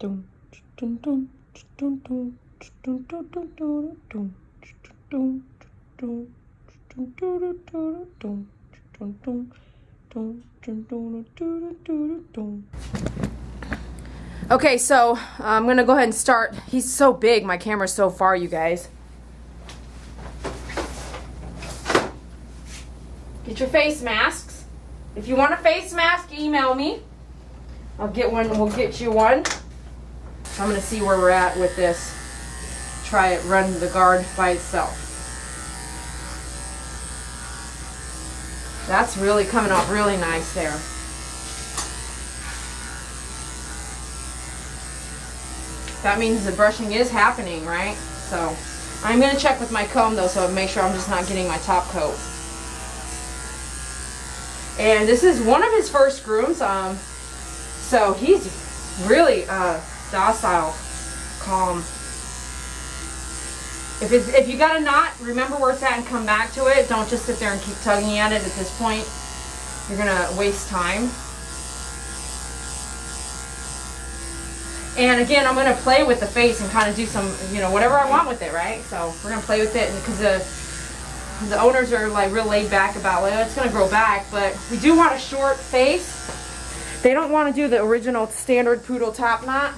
Okay, so I'm gonna go ahead and start. He's so big, my camera's so far, you guys. Get your face masks. If you want a face mask, email me. I'll get one, we'll get you one. I'm gonna see where we're at with this. Try it, run the guard by itself. That's really coming off really nice there. That means the brushing is happening, right? So I'm gonna check with my comb though, so make sure I'm just not getting my top coat. And this is one of his first grooms, so he's really docile, calm. If you got a knot, remember where it's at and come back to it. Don't just sit there and keep tugging at it. At this point, you're gonna waste time. And again, I'm gonna play with the face and kind of do some, you know, whatever I want with it, right? So we're gonna play with it, because the owners are like real laid back about, well, it's gonna grow back, but we do want a short face. They don't want to do the original standard poodle top knot,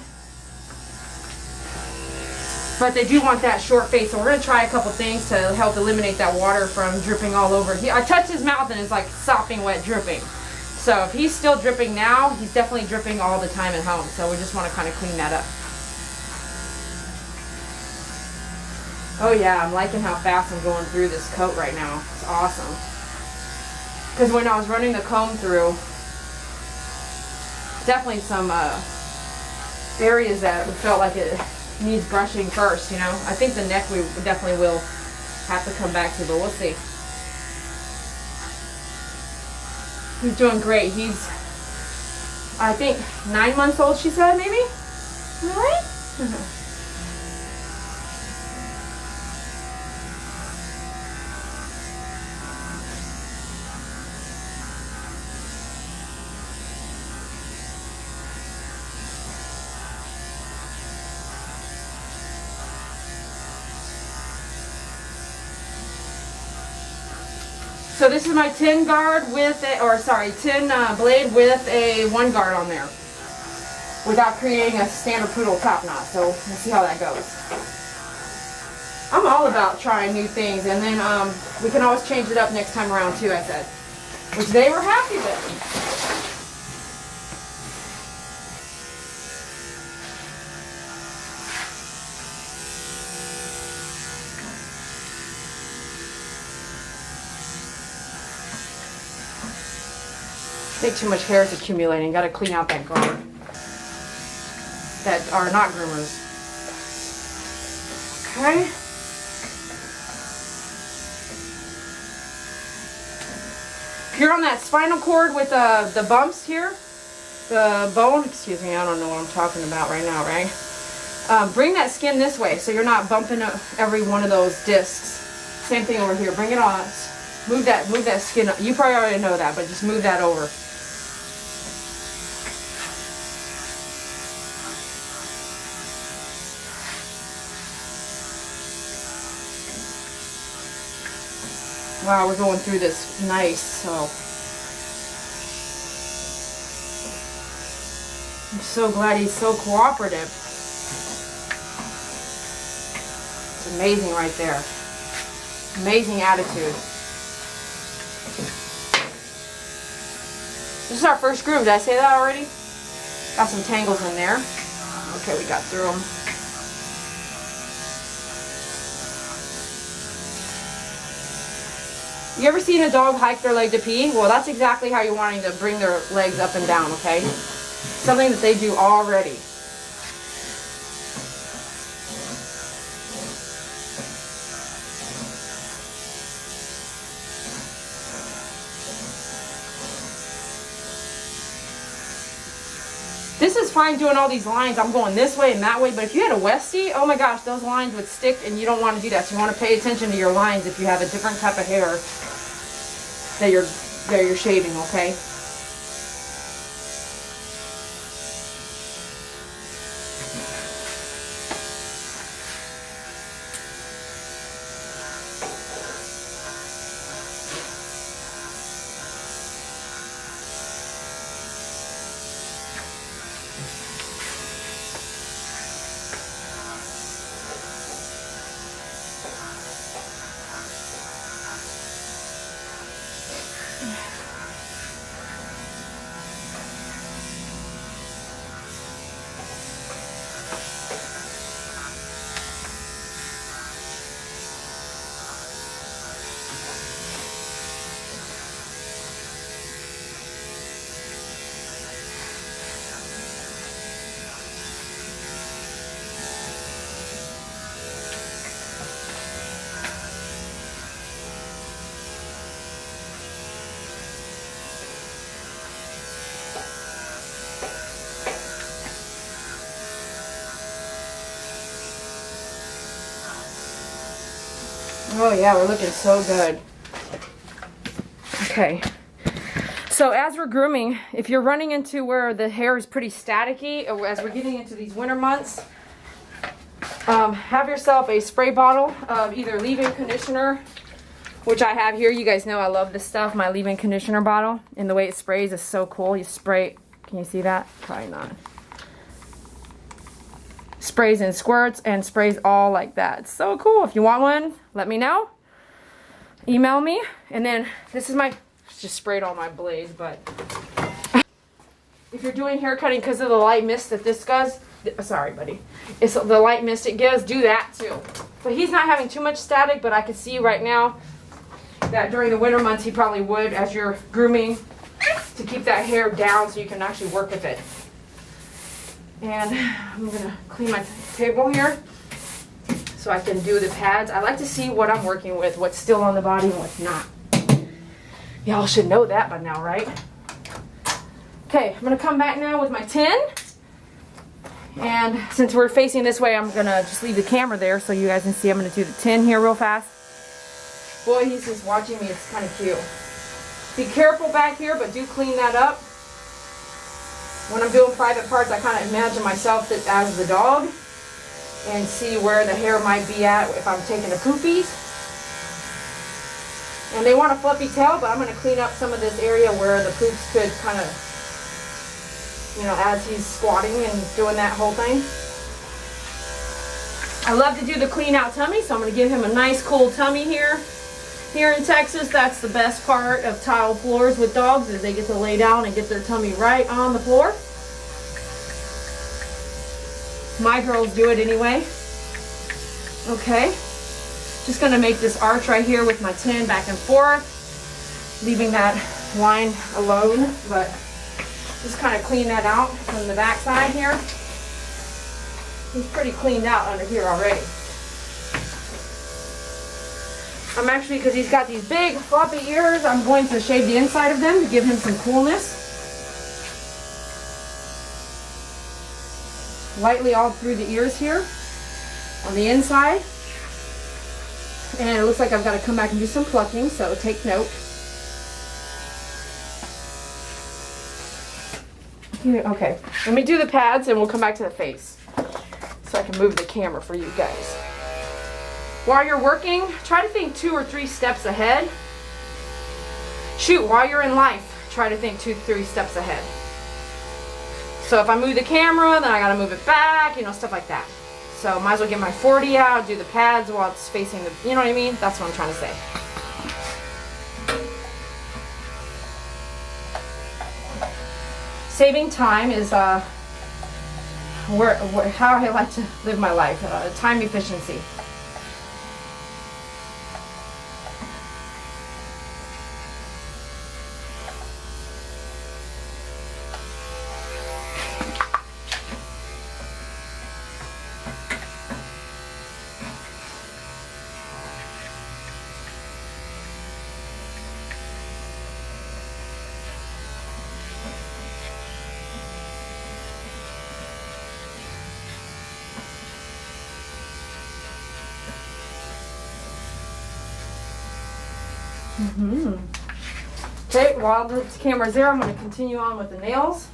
but they do want that short face. So we're gonna try a couple things to help eliminate that water from dripping all over. I touched his mouth and it's like sopping wet dripping. So if he's still dripping now, he's definitely dripping all the time at home. So we just want to kind of clean that up. Oh yeah, I'm liking how fast I'm going through this coat right now. It's awesome. Because when I was running the comb through, definitely some areas that felt like it needs brushing first, you know. I think the neck we definitely will have to come back to, but we'll see. He's doing great. He's, I think, 9 months old, she said, maybe? Am I right? So this is my 10 guard with a, or sorry, 10 blade with a 1 guard on there, without creating a standard poodle top knot. So we'll see how that goes. I'm all about trying new things, and then we can always change it up next time around too, I said, which they were happy with. I think too much hair is accumulating. Got to clean out that guard. That are not groomers. Okay. If you're on that spinal cord with the bumps here, the bone, excuse me, I don't know what I'm talking about right now, right? Bring that skin this way so you're not bumping every one of those discs. Same thing over here. Bring it on. Move that skin up. You probably already know that, but just move that over. Wow, we're going through this nice, so I'm so glad he's so cooperative. It's amazing right there. Amazing attitude. This is our first groom. Did I say that already? Got some tangles in there. Okay, we got through them. You ever seen a dog hike their leg to pee? Well, that's exactly how you're wanting to bring their legs up and down, okay? Something that they do already. This is fine doing all these lines. I'm going this way and that way, but if you had a Westie, oh my gosh, those lines would stick, and you don't want to do that. So you want to pay attention to your lines if you have a different type of hair that you're shaving, okay? Oh yeah, we're looking so good. Okay. So as we're grooming, if you're running into where the hair is pretty staticky, or as we're getting into these winter months, have yourself a spray bottle of either leave-in conditioner, which I have here. You guys know I love this stuff, my leave-in conditioner bottle. And the way it sprays is so cool. You spray, can you see that? Probably not. Sprays in squirts and sprays all like that. It's so cool. If you want one, let me know. Email me. And then this is my, just sprayed all my blades, but if you're doing hair cutting because of the light mist that this does, sorry buddy, it's the light mist it gives, do that too. But he's not having too much static, but I can see right now that during the winter months he probably would as you're grooming to keep that hair down so you can actually work with it. And I'm gonna clean my table here so I can do the pads. I like to see what I'm working with, what's still on the body and what's not. Y'all should know that by now, right? Okay, I'm gonna come back now with my tin. And since we're facing this way, I'm gonna just leave the camera there so you guys can see. I'm gonna do the tin here real fast. Boy, he's just watching me, it's kind of cute. Be careful back here, but do clean that up. When I'm doing private parts, I kind of imagine myself as the dog and see where the hair might be at if I'm taking the poopies. And they want a fluffy tail, but I'm going to clean up some of this area where the poops could kind of, you know, as he's squatting and doing that whole thing. I love to do the clean out tummy, so I'm going to give him a nice cool tummy here. Here in Texas, that's the best part of tile floors with dogs, is they get to lay down and get their tummy right on the floor. My girls do it anyway. Okay. Just going to make this arch right here with my tin back and forth, leaving that line alone, but just kind of clean that out from the back side here. He's pretty cleaned out under here already. I'm actually, because he's got these big floppy ears, I'm going to shave the inside of them to give him some coolness. Lightly all through the ears here on the inside. And it looks like I've got to come back and do some plucking, so take note. Okay, let me do the pads and we'll come back to the face so I can move the camera for you guys. While you're working, try to think 2 or 3 steps ahead. Shoot, while you're in life, try to think 2 or 3 steps ahead. So if I move the camera, then I gotta move it back, you know, stuff like that. So might as well get my 40 out, do the pads while it's facing the, you know what I mean? That's what I'm trying to say. Saving time is how I like to live my life, time efficiency. Okay, while the camera's there, I'm going to continue on with the nails.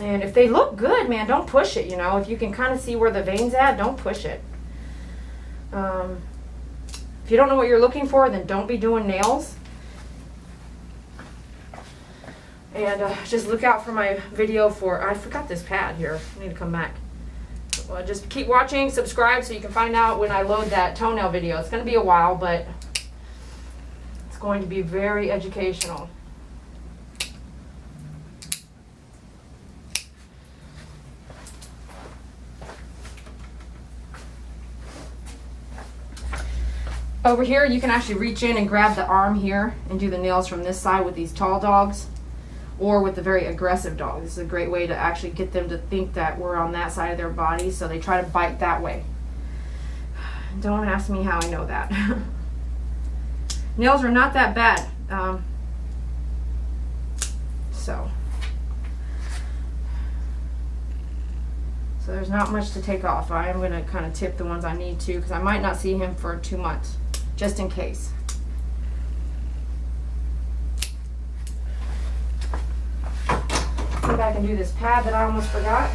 And if they look good, man, don't push it, you know. If you can kind of see where the vein's at, don't push it. If you don't know what you're looking for, then don't be doing nails. And just look out for my video for, I forgot this pad here. I need to come back. Well, just keep watching, subscribe so you can find out when I load that toenail video. It's going to be a while, but it's going to be very educational. Over here, you can actually reach in and grab the arm here and do the nails from this side with these tall dogs. Or with the very aggressive dogs. This is a great way to actually get them to think that we're on that side of their body, so they try to bite that way. Don't ask me how I know that. Nails are not that bad. So So there's not much to take off. I am going to kind of tip the ones I need to because I might not see him for 2 months, just in case. Come back and do this pad that I almost forgot.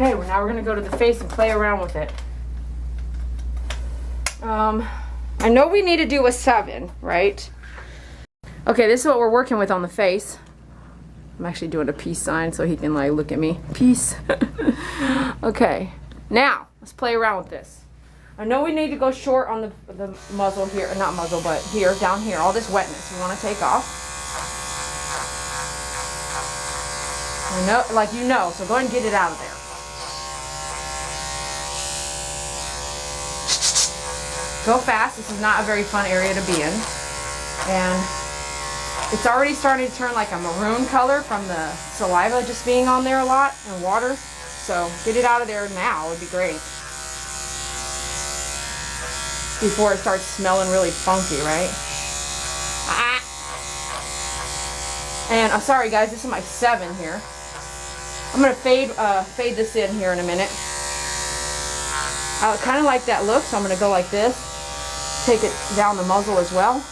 Okay, well now we're going to go to the face and play around with it. I know we need to do a 7, right? Okay, this is what we're working with on the face. I'm actually doing a peace sign so he can like look at me. Peace. Okay, now let's play around with this. I know we need to go short on the muzzle here, not muzzle, but here, down here, all this wetness we want to take off. I know, like you know, so go ahead and get it out of there. Go fast. This is not a very fun area to be in. And it's already starting to turn like a maroon color from the saliva just being on there a lot and water. So get it out of there now would be great. Before it starts smelling really funky, right? Ah. And I'm sorry guys, this is my 7 here. I'm going to fade this in here in a minute. I kind of like that look, so I'm going to go like this. Take it down the muzzle as well.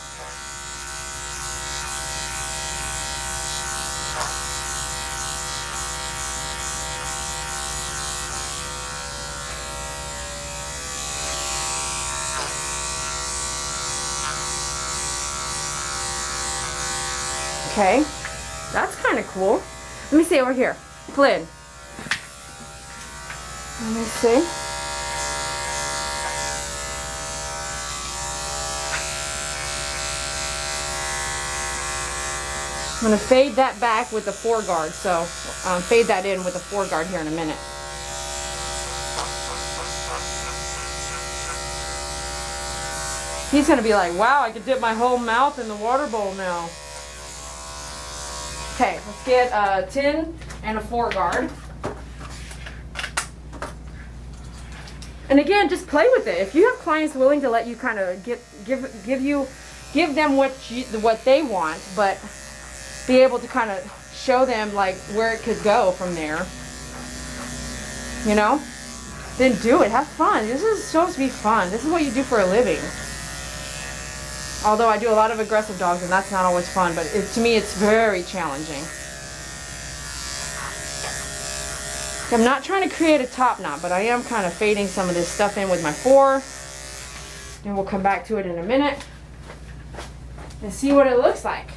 Okay, that's kind of cool. Let me see over here. Flynn. Let me see. I'm going to fade that back with the 4 guard, so fade that in with the 4 guard here in a minute. He's going to be like, wow, I could dip my whole mouth in the water bowl now. Okay, let's get a 10 and a 4 guard. And again, just play with it. If you have clients willing to let you kind of give them what they want, but be able to kind of show them like where it could go from there, you know, then do it. Have fun. This is supposed to be fun. This is what you do for a living. Although I do a lot of aggressive dogs and that's not always fun, but to me it's very challenging. I'm not trying to create a top knot, but I am kind of fading some of this stuff in with my 4. And we'll come back to it in a minute and see what it looks like.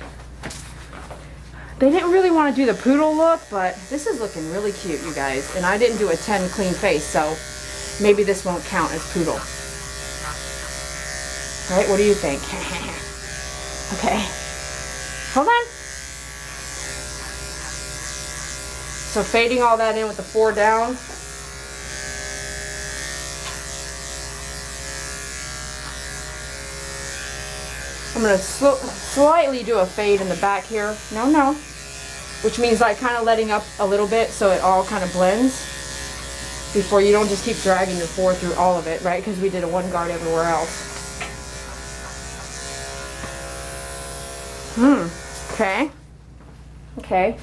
They didn't really want to do the poodle look, but this is looking really cute, you guys. And I didn't do a 10 clean face, so maybe this won't count as poodle. Right? What do you think? Okay. Hold on. So fading all that in with the 4 down. I'm going to slightly do a fade in the back here. No. Which means like kind of letting up a little bit so it all kind of blends. Before you don't just keep dragging your 4 through all of it, right? Because we did a 1 guard everywhere else. Okay. Okay.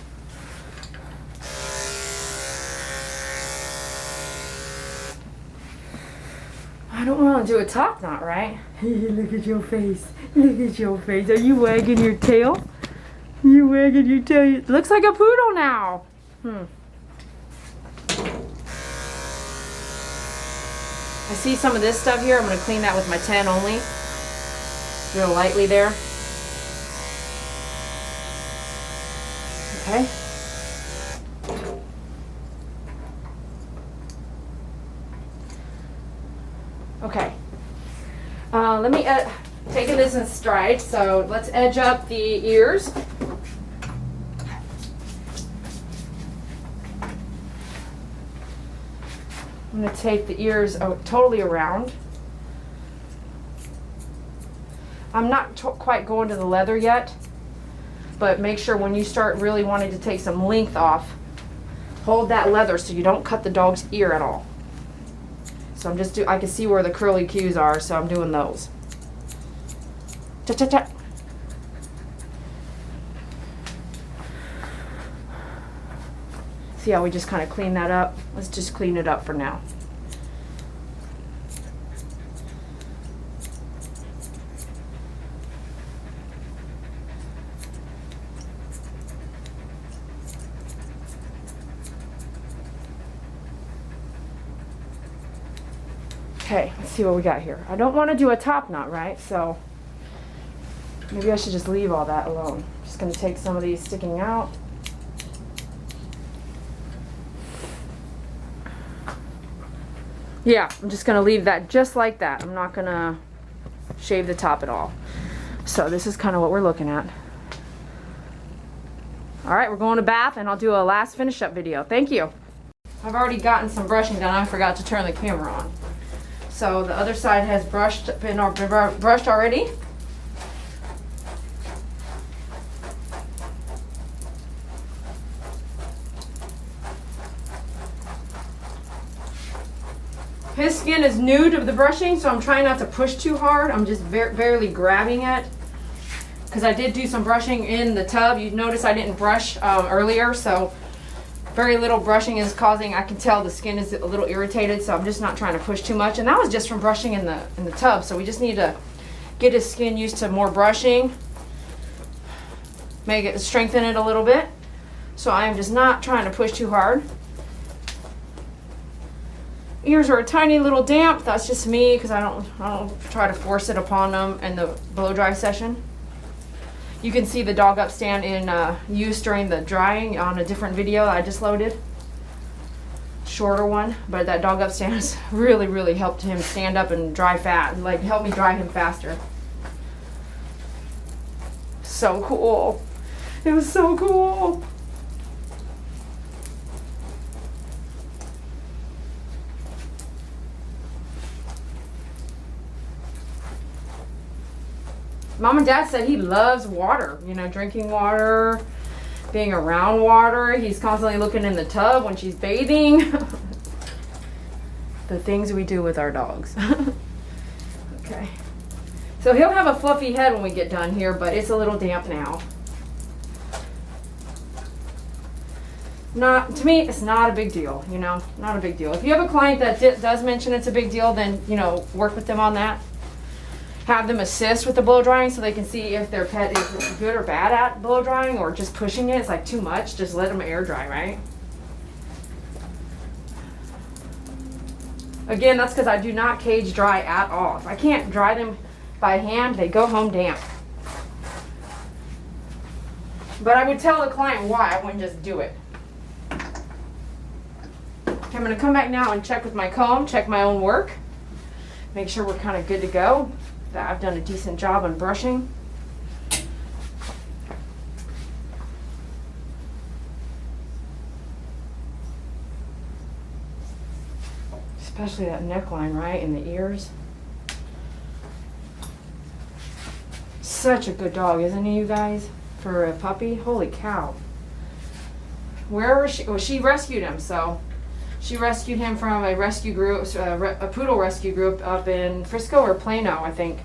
I don't want to do a top knot, right? Look at your face. Look at your face. Are you wagging your tail? You wagging your tail. It looks like a poodle now. I see some of this stuff here. I'm going to clean that with my 10 only. Real lightly there. Okay. Okay. Let me taking this in stride. So let's edge up the ears. I'm going to take the ears totally around. I'm not quite going to the leather yet, but make sure when you start really wanting to take some length off, hold that leather so you don't cut the dog's ear at all. So I'm just I can see where the curly cues are, so I'm doing those. Cha-cha-cha. See how we just kind of clean that up? Let's just clean it up for now. Okay, let's see what we got here. I don't want to do a top knot, right? So maybe I should just leave all that alone. Just going to take some of these sticking out. Yeah, I'm just going to leave that just like that. I'm not going to shave the top at all. So this is kind of what we're looking at. All right, we're going to bath, and I'll do a last finish up video. Thank you. I've already gotten some brushing done. I forgot to turn the camera on. So the other side has been brushed already. His skin is new to the brushing, so I'm trying not to push too hard. I'm just barely grabbing it, because I did do some brushing in the tub. You notice I didn't brush earlier, so very little brushing is causing, I can tell the skin is a little irritated, so I'm just not trying to push too much. And that was just from brushing in the tub, so we just need to get his skin used to more brushing, strengthen it a little bit. So I am just not trying to push too hard. Ears are a tiny little damp. That's just me, because I don't try to force it upon them in the blow dry session. You can see the dog up stand in use during the drying on a different video I just loaded. Shorter one, but that dog up stand has really helped him stand up and dry fast, like help me dry him faster. So cool. It was so cool. Mom and Dad said he loves water, you know, drinking water, being around water. He's constantly looking in the tub when she's bathing. The things we do with our dogs. Okay. So he'll have a fluffy head when we get done here, but it's a little damp now. To me, it's not a big deal, you know, not a big deal. If you have a client that does mention it's a big deal, then, you know, work with them on that. Have them assist with the blow drying so they can see if their pet is good or bad at blow drying, or just pushing it. It's like too much. Just let them air dry, right? Again, that's because I do not cage dry at all. If I can't dry them by hand, they go home damp. But I would tell the client why. I wouldn't just do it. Okay, I'm going to come back now and check with my comb, check my own work. Make sure we're kind of good to go. That I've done a decent job on brushing. Especially that neckline, right, and the ears. Such a good dog, isn't he, you guys? For a puppy? Holy cow. Where was she? Well, she rescued him, so she rescued him from a rescue group, a poodle rescue group up in Frisco or Plano, I think.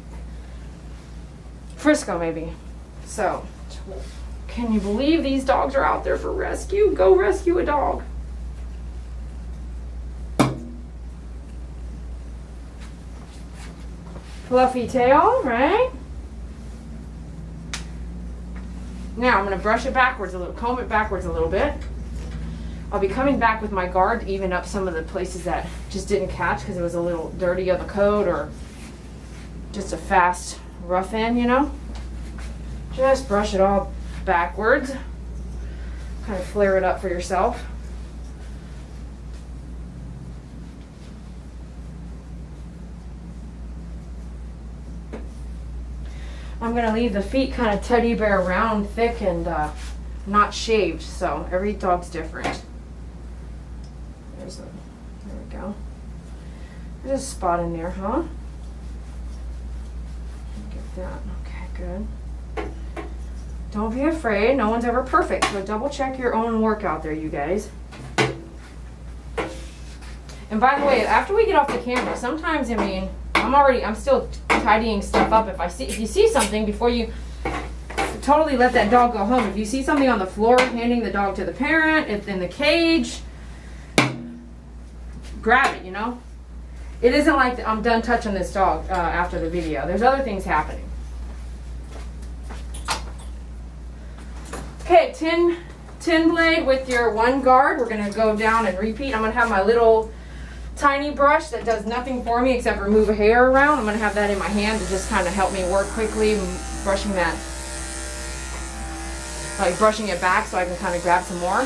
Frisco, maybe. So, can you believe these dogs are out there for rescue? Go rescue a dog. Fluffy tail, right? Now I'm going to brush it backwards a little, comb it backwards a little bit. I'll be coming back with my guard to even up some of the places that just didn't catch because it was a little dirty of a coat or just a fast rough in, you know. Just brush it all backwards. Kind of flare it up for yourself. I'm going to leave the feet kind of teddy bear round, thick, and not shaved, so every dog's different. There we go. There's a spot in there, huh? Get that. Okay, good. Don't be afraid. No one's ever perfect. So double check your own work out there, you guys. And by the way, after we get off the camera, sometimes, I mean, I'm still tidying stuff up. If you see something before you totally let that dog go home. If you see something on the floor, handing the dog to the parent, if in the cage, grab it, you know? It isn't like I'm done touching this dog after the video. There's other things happening. Okay, tin blade with your one guard. We're gonna go down and repeat. I'm gonna have my little tiny brush that does nothing for me except remove a hair around. I'm gonna have that in my hand to just kind of help me work quickly, brushing that, like brushing it back so I can kind of grab some more.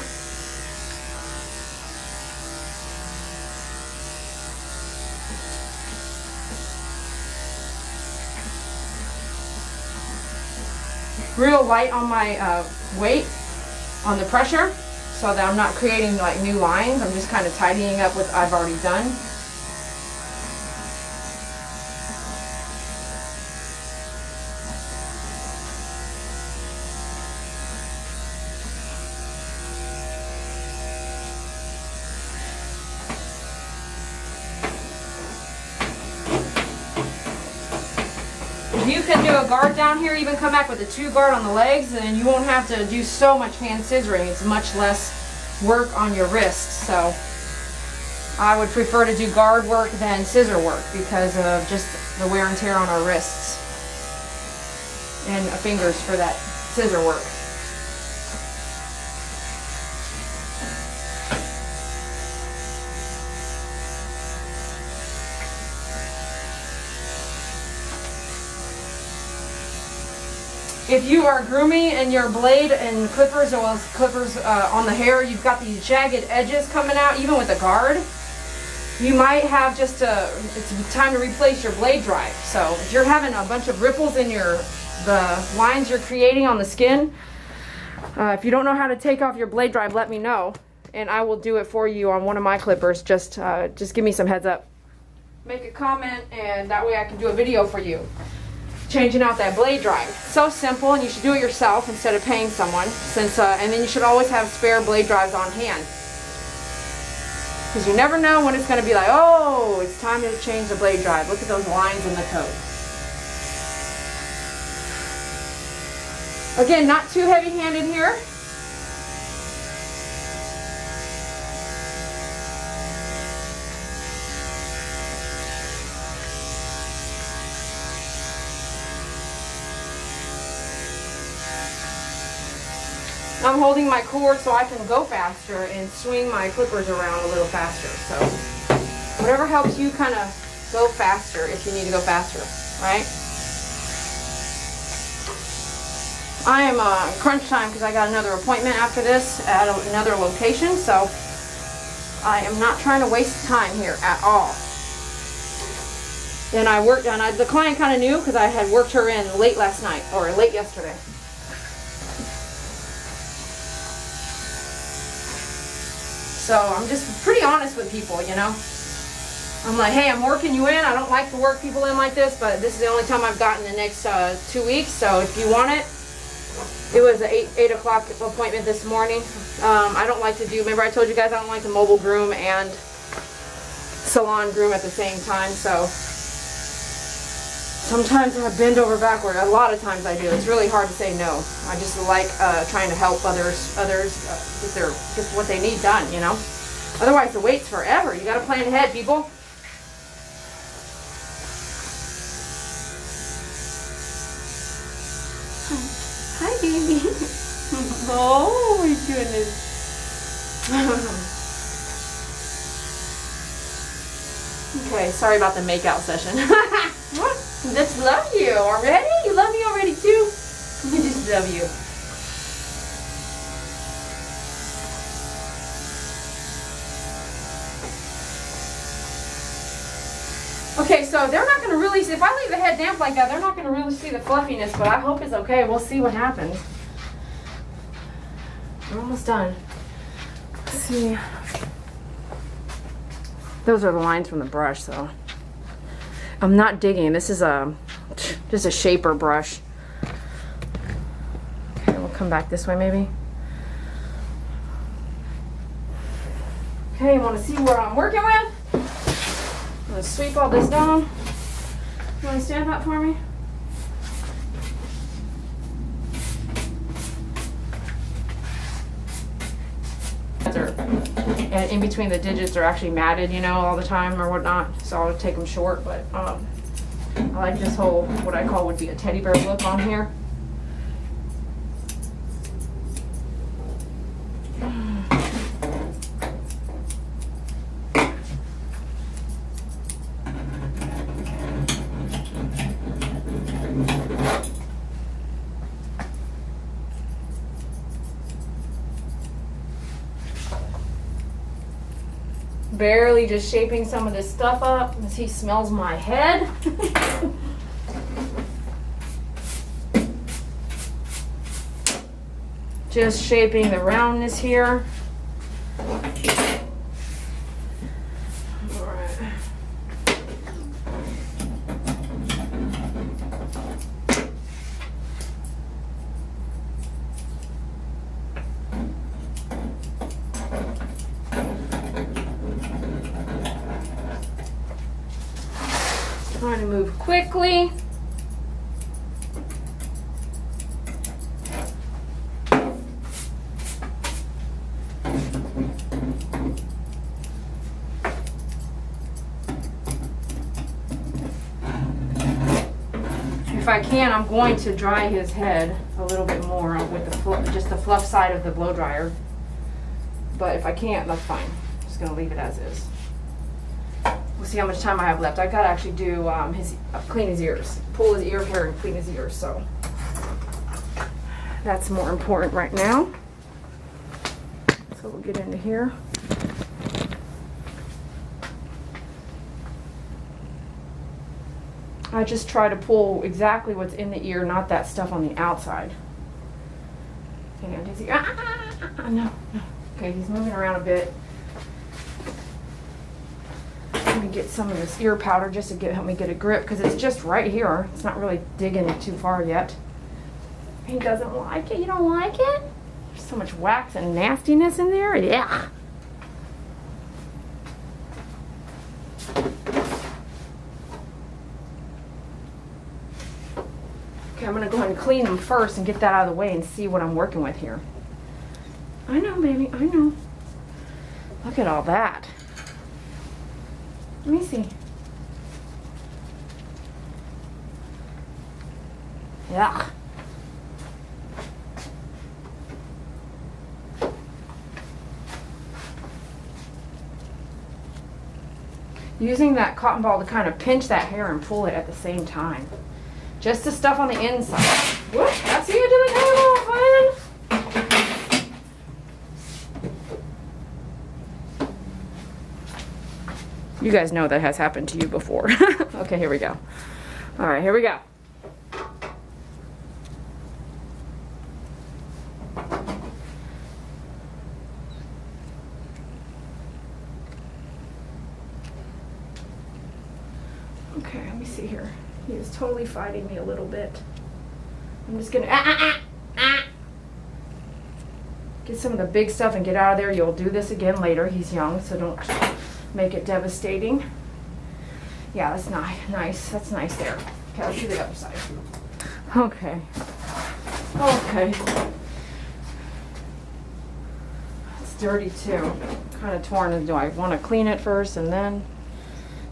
Real light on my weight, on the pressure, so that I'm not creating like new lines. I'm just kind of tidying up what I've already done. You can do a guard down here, even come back with a 2 guard on the legs, and you won't have to do so much hand scissoring. It's much less work on your wrists. So I would prefer to do guard work than scissor work because of just the wear and tear on our wrists and fingers for that scissor work. If you are grooming and your blade and clippers, or well, clippers on the hair, you've got these jagged edges coming out, even with a guard, you might have just it's time to replace your blade drive. So if you're having a bunch of ripples in the lines you're creating on the skin, if you don't know how to take off your blade drive, let me know, and I will do it for you on one of my clippers. Just give me some heads up. Make a comment, and that way I can do a video for you. Changing out that blade drive. So simple, and you should do it yourself instead of paying someone. And then you should always have spare blade drives on hand, because you never know when it's going to be like, oh, it's time to change the blade drive. Look at those lines in the coat. Again, not too heavy-handed here. I'm holding my cord so I can go faster and swing my clippers around a little faster. So whatever helps you kind of go faster if you need to go faster, right? I am crunch time because I got another appointment after this at another location, so I am not trying to waste time here at all. And the client kind of knew because I had worked her in late last night, or late yesterday. So I'm just pretty honest with people, you know. I'm like, hey, I'm working you in. I don't like to work people in like this, but this is the only time I've gotten the next 2 weeks. So if you want it, it was an 8 o'clock appointment this morning. I don't like to do, remember I told you guys I don't like to mobile groom and salon groom at the same time. So sometimes I bend over backward. A lot of times I do. It's really hard to say no. I just like trying to help others get what they need done, you know. Otherwise the wait's forever. You got to plan ahead, people. Hi, baby. Oh my goodness. Okay, sorry about the makeout session. What? Just love you already? You love me already too? I just love you. Okay, so they're not going to really see, if I leave the head damp like that, they're not going to really see the fluffiness, but I hope it's okay. We'll see what happens. We're almost done. Let's see. Those are the lines from the brush, so I'm not digging. This is just a shaper brush. Okay, we'll come back this way maybe. Okay, you want to see what I'm working with? I'm going to sweep all this down. You want to stand up for me? And in between the digits are actually matted, you know, all the time or whatnot. So I'll take them short, but I like this whole, what I call would be a teddy bear look on here. Barely just shaping some of this stuff up as he smells my head. Just shaping the roundness here. Trying to move quickly. If I can, I'm going to dry his head a little bit more with the just the fluff side of the blow dryer. But if I can't, that's fine. I'm just going to leave it as is. We'll see how much time I have left. I gotta actually do clean his ears, pull his ear hair and clean his ears. So that's more important right now. So we'll get into here. I just try to pull exactly what's in the ear, not that stuff on the outside. And his ear. No. Okay, he's moving around a bit. Let me get some of this ear powder just to help me get a grip, because it's just right here. It's not really digging it too far yet. He doesn't like it. You don't like it? There's so much wax and nastiness in there. Yeah. Okay, I'm going to go ahead and clean them first and get that out of the way and see what I'm working with here. I know, baby. I know. Look at all that. Let me see. Yeah. Using that cotton ball to kind of pinch that hair and pull it at the same time. Just the stuff on the inside. Whoop, that's you to the table, fine. You guys know that has happened to you before. Okay, here we go. All right, here we go. Okay, let me see here. He is totally fighting me a little bit. I'm just gonna get some of the big stuff and get out of there. You'll do this again later. He's young, so don't make it devastating. Yeah, that's nice. That's nice there. Okay, let's do the other side. Okay. Okay. It's dirty too. Kind of torn. Do I want to clean it first and then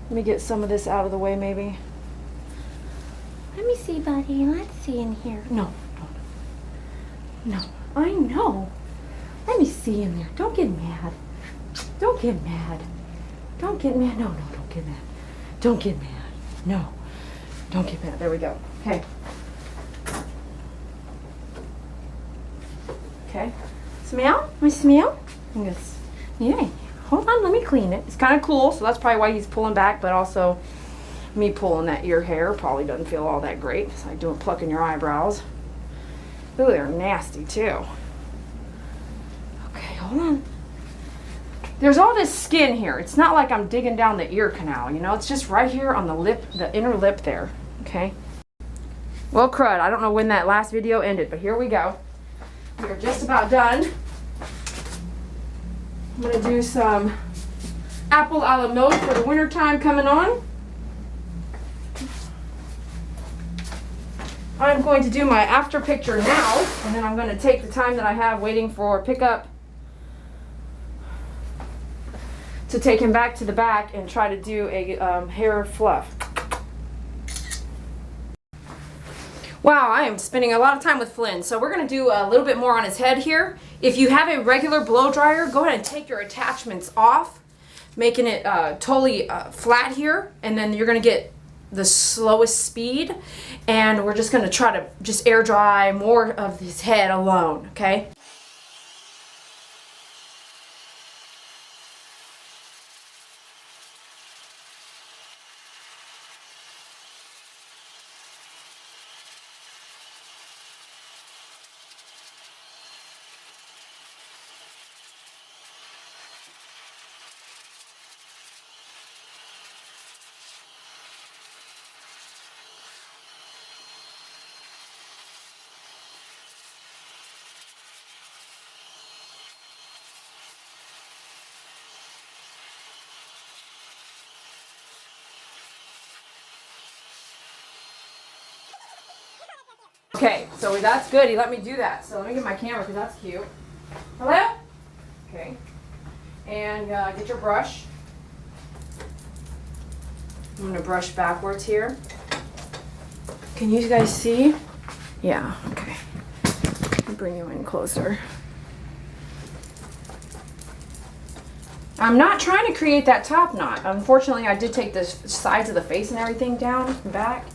let me get some of this out of the way maybe? Let me see, buddy. Let's see in here. No. I know. Let me see in there. Don't get mad. Don't get mad. Don't get mad. No, don't get mad. Don't get mad. No. Don't get mad. There we go. Okay. Okay. Smell? Want to smell? Yes. Yeah. Hold on. Let me clean it. It's kind of cool, so that's probably why he's pulling back, but also me pulling that ear hair probably doesn't feel all that great. It's like doing plucking your eyebrows. Ooh, they're nasty too. Okay, hold on. there's all this skin here. It's not like I'm digging down the ear canal, you know, it's just right here on the lip, the inner lip there, okay? Well, crud, I don't know when that last video ended, but here we go. We're just about done. I'm gonna do some apple a la mode for the winter time coming on. I'm going to do my after picture now, and then I'm going to take the time that I have waiting for pickup to take him back to the back and try to do a hair fluff. Wow, I am spending a lot of time with Flynn, so we're going to do a little bit more on his head here. If you have a regular blow dryer, go ahead and take your attachments off, making it totally flat here, and then you're going to get the slowest speed, and we're just going to try to just air dry more of his head alone, okay? Okay, so that's good. He let me do that. So let me get my camera because that's cute. Hello? Okay. And get your brush. I'm going to brush backwards here. Can you guys see? Yeah, okay. Let me bring you in closer. I'm not trying to create that top knot. Unfortunately, I did take the sides of the face and everything down and back.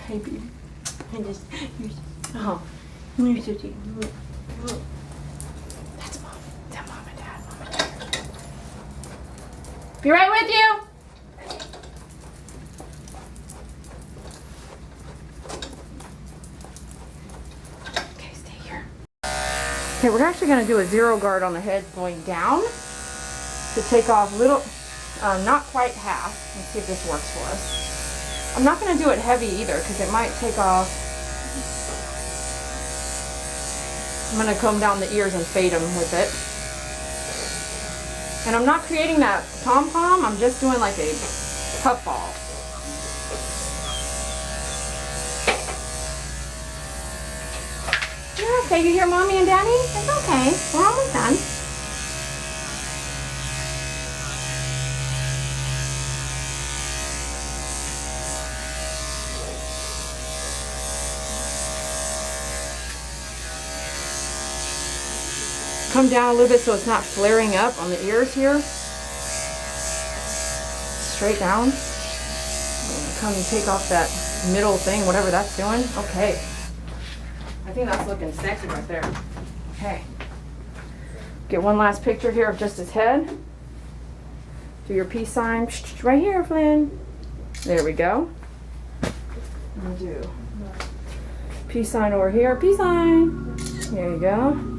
Hey, baby. Oh, you're so cute. That's mom. That's mom and dad. Mom and dad. Be right with you. Okay, stay here. Okay, we're actually going to do a zero guard on the head going down to take off little, not quite half. Let's see if this works for us. I'm not going to do it heavy either because it might take off. I'm going to comb down the ears and fade them with it. And I'm not creating that pom-pom, I'm just doing like a puff ball. You're okay, you hear mommy and daddy? It's okay, we're almost done. Come down a little bit so it's not flaring up on the ears here. Straight down. Come and take off that middle thing, whatever that's doing. Okay. I think that's looking sexy right there. Okay. Get one last picture here of just his head. Do your peace sign. Right here, Flynn. There we go. And do peace sign over here. Peace sign. There you go.